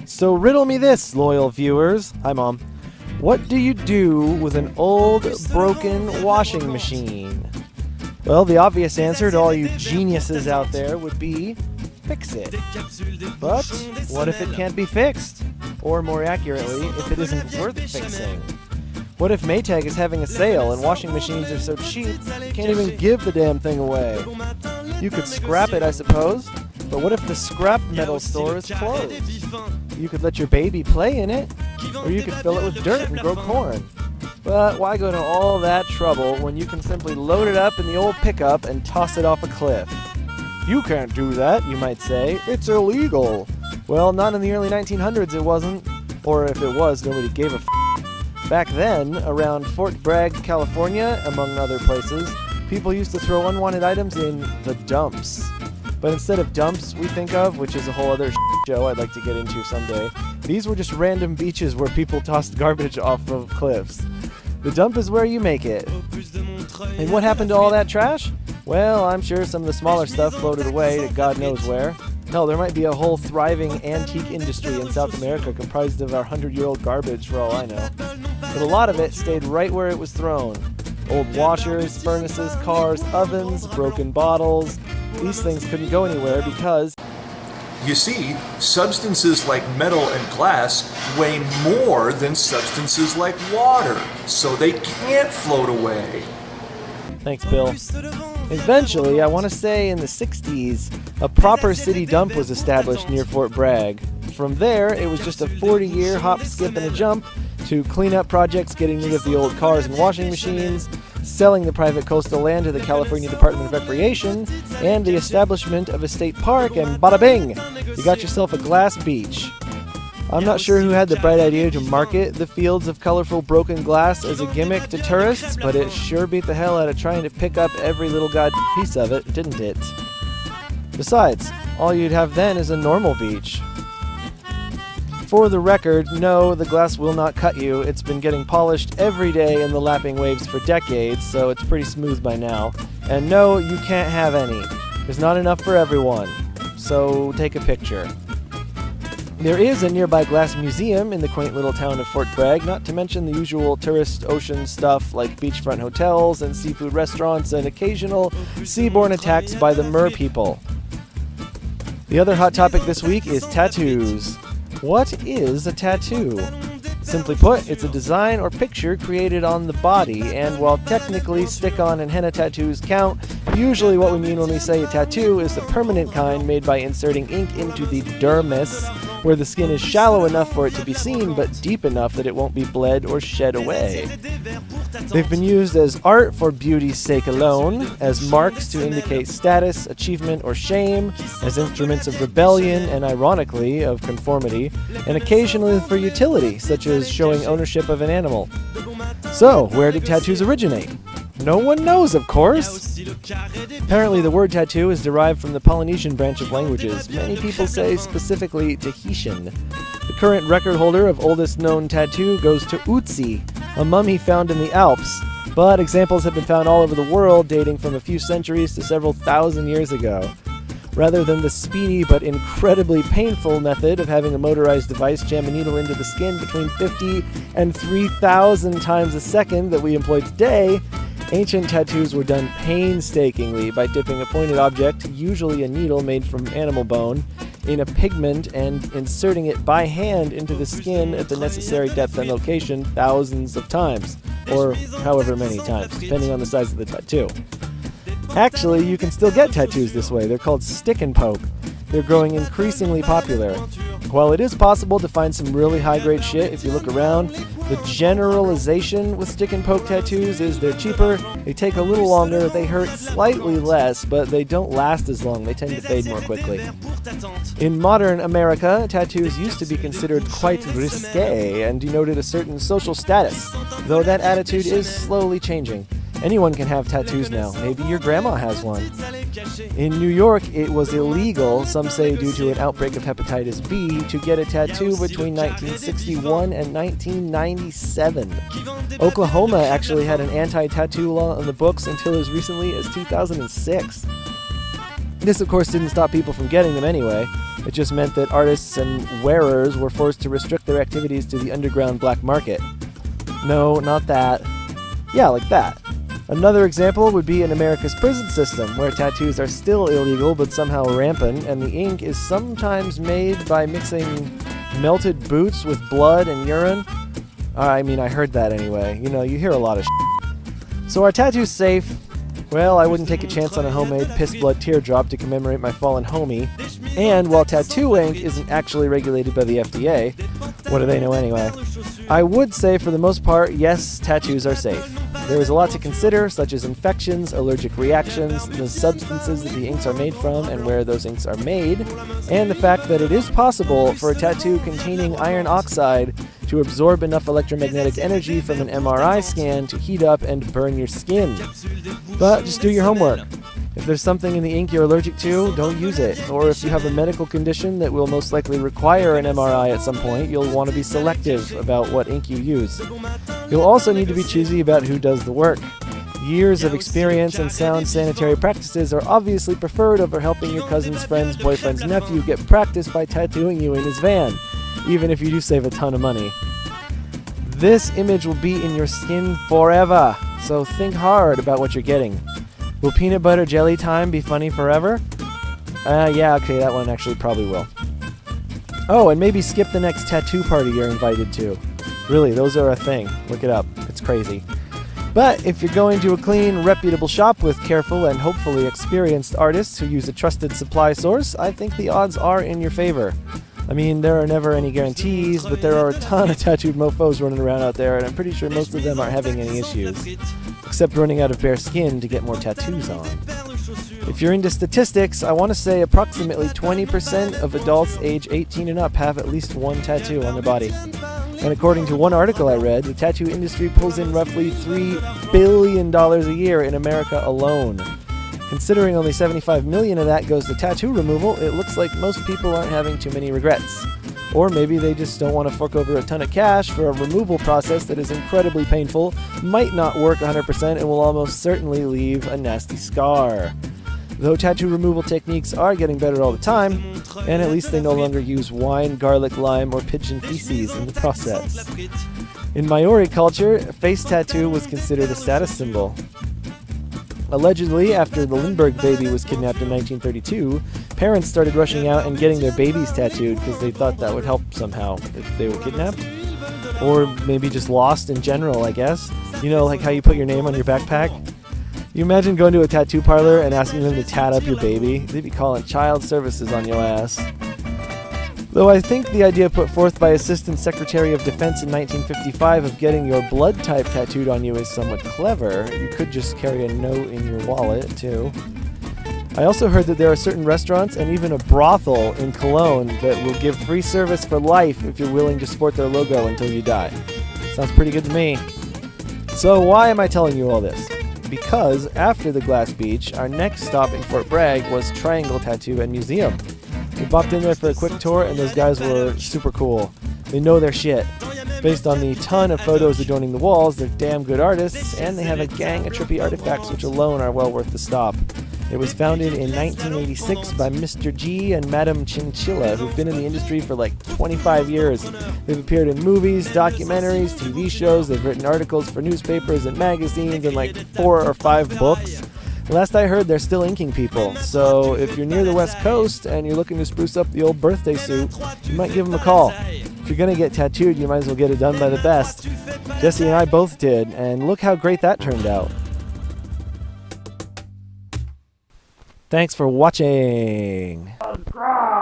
So riddle me this, loyal viewers. Hi, Mom. What do you do with an old, broken washing machine? Well, the obvious answer to all you geniuses out there would be fix it. But what if it can't be fixed? Or more accurately, if it isn't worth fixing? What if Maytag is having a sale and washing machines are so cheap you can't even give the damn thing away? You could scrap it, I suppose, but what if the scrap metal store is closed? You could let your baby play in it, or you could fill it with dirt and grow corn. But why go to all that trouble when you can simply load it up in the old pickup and toss it off a cliff? You can't do that, you might say. It's illegal. Well, not in the early 1900s it wasn't. Or if it was, nobody gave a f***. Back then, around Fort Bragg, California, among other places, people used to throw unwanted items in the dumps. But instead of dumps we think of, which is a whole other show I'd like to get into someday, these were just random beaches where people tossed garbage off of cliffs. The dump is where you make it. And what happened to all that trash? Well, I'm sure some of the smaller stuff floated away to God knows where. Hell, there might be a whole thriving antique industry in South America comprised of our 100-year-old garbage for all I know. But a lot of it stayed right where it was thrown. Old washers, furnaces, cars, ovens, broken bottles. These things couldn't go anywhere because... You see, substances like metal and glass weigh more than substances like water, so they can't float away. Thanks, Bill. Eventually, I want to say in the 60s, a proper city dump was established near Fort Bragg. From there, it was just a 40-year hop, skip, and a jump to cleanup projects, getting rid of the old cars and washing machines, selling the private coastal land to the California Department of Recreation, and the establishment of a state park, and bada bing! You got yourself a glass beach. I'm not sure who had the bright idea to market the fields of colorful broken glass as a gimmick to tourists, but it sure beat the hell out of trying to pick up every little piece of it, didn't it? Besides, all you'd have then is a normal beach. For the record, no, the glass will not cut you. It's been getting polished every day in the lapping waves for decades, so it's pretty smooth by now. And no, you can't have any. There's not enough for everyone. So take a picture. There is a nearby glass museum in the quaint little town of Fort Bragg, not to mention the usual tourist ocean stuff like beachfront hotels and seafood restaurants and occasional seaborne attacks by the mer people. The other hot topic this week is tattoos. What is a tattoo? Simply put, it's a design or picture created on the body, and while technically stick-on and henna tattoos count, usually what we mean when we say a tattoo is the permanent kind made by inserting ink into the dermis, where the skin is shallow enough for it to be seen, but deep enough that it won't be bled or shed away. They've been used as art for beauty's sake alone, as marks to indicate status, achievement, or shame, as instruments of rebellion and, ironically, of conformity, and occasionally for utility, such as showing ownership of an animal. So, where did tattoos originate? No one knows, of course! Apparently the word tattoo is derived from the Polynesian branch of languages. Many people say specifically Tahitian. The current record holder of oldest known tattoo goes to Utsi, a mummy found in the Alps, but examples have been found all over the world dating from a few centuries to several thousand years ago. Rather than the speedy but incredibly painful method of having a motorized device jam a needle into the skin between 50 and 3,000 times a second that we employ today, ancient tattoos were done painstakingly by dipping a pointed object, usually a needle made from animal bone, in a pigment and inserting it by hand into the skin at the necessary depth and location thousands of times, or however many times, depending on the size of the tattoo. Actually, you can still get tattoos this way. They're called stick and poke. They're growing increasingly popular. While it is possible to find some really high-grade shit if you look around, the generalization with stick and poke tattoos is they're cheaper, they take a little longer, they hurt slightly less, but they don't last as long. They tend to fade more quickly. In modern America, tattoos used to be considered quite risque and denoted a certain social status, though that attitude is slowly changing. Anyone can have tattoos now. Maybe your grandma has one. In New York, it was illegal, some say due to an outbreak of hepatitis B, to get a tattoo between 1961 and 1997. Oklahoma actually had an anti-tattoo law on the books until as recently as 2006. This, of course, didn't stop people from getting them anyway. It just meant that artists and wearers were forced to restrict their activities to the underground black market. No, not that. Yeah, like that. Another example would be in America's prison system, where tattoos are still illegal but somehow rampant, and the ink is sometimes made by mixing melted boots with blood and urine. I mean, I heard that anyway. You know, you hear a lot of shit. So are tattoos safe? Well, I wouldn't take a chance on a homemade piss blood teardrop to commemorate my fallen homie. And while tattoo ink isn't actually regulated by the FDA, what do they know anyway? I would say for the most part, yes, tattoos are safe. There is a lot to consider, such as infections, allergic reactions, the substances that the inks are made from and where those inks are made, and the fact that it is possible for a tattoo containing iron oxide to absorb enough electromagnetic energy from an MRI scan to heat up and burn your skin. But just do your homework. If there's something in the ink you're allergic to, don't use it. Or if you have a medical condition that will most likely require an MRI at some point, you'll want to be selective about what ink you use. You'll also need to be choosy about who does the work. Years of experience and sound sanitary practices are obviously preferred over helping your cousin's friend's boyfriend's nephew get practice by tattooing you in his van, even if you do save a ton of money. This image will be in your skin forever, so think hard about what you're getting. Will peanut butter jelly time be funny forever? Yeah, okay, that one actually probably will. Oh, and maybe skip the next tattoo party you're invited to. Really, those are a thing. Look it up. It's crazy. But if you're going to a clean, reputable shop with careful and hopefully experienced artists who use a trusted supply source, I think the odds are in your favor. I mean, there are never any guarantees, but there are a ton of tattooed mofos running around out there, and I'm pretty sure most of them aren't having any issues. Except running out of bare skin to get more tattoos on. If you're into statistics, I want to say approximately 20% of adults age 18 and up have at least one tattoo on their body. And according to one article I read, the tattoo industry pulls in roughly $3 billion a year in America alone. Considering only 75 million of that goes to tattoo removal, it looks like most people aren't having too many regrets. Or maybe they just don't want to fork over a ton of cash for a removal process that is incredibly painful, might not work 100%, and will almost certainly leave a nasty scar. Though tattoo removal techniques are getting better all the time, and at least they no longer use wine, garlic, lime, or pigeon feces in the process. In Maori culture, a face tattoo was considered a status symbol. Allegedly, after the Lindbergh baby was kidnapped in 1932, parents started rushing out and getting their babies tattooed because they thought that would help somehow if they were kidnapped. Or maybe just lost in general, I guess. You know, like how you put your name on your backpack? You imagine going to a tattoo parlor and asking them to tat up your baby? They'd be calling child services on your ass. Though I think the idea put forth by Assistant Secretary of Defense in 1955 of getting your blood type tattooed on you is somewhat clever. You could just carry a note in your wallet, too. I also heard that there are certain restaurants and even a brothel in Cologne that will give free service for life if you're willing to sport their logo until you die. Sounds pretty good to me. So why am I telling you all this? Because after the Glass Beach, our next stop in Fort Bragg was Triangle Tattoo and Museum. We popped in there for a quick tour, and those guys were super cool. They know their shit. Based on the ton of photos adorning the walls, they're damn good artists, and they have a gang of trippy artifacts which alone are well worth the stop. It was founded in 1986 by Mr. G and Madam Chinchilla, who've been in the industry for like 25 years. They've appeared in movies, documentaries, TV shows, they've written articles for newspapers and magazines, and like 4 or 5 books. Last I heard, they're still inking people, so if you're near the West Coast and you're looking to spruce up the old birthday suit, you might give them a call. If you're gonna get tattooed, you might as well get it done by the best. Jesse and I both did, and look how great that turned out. Thanks for watching. Subscribe!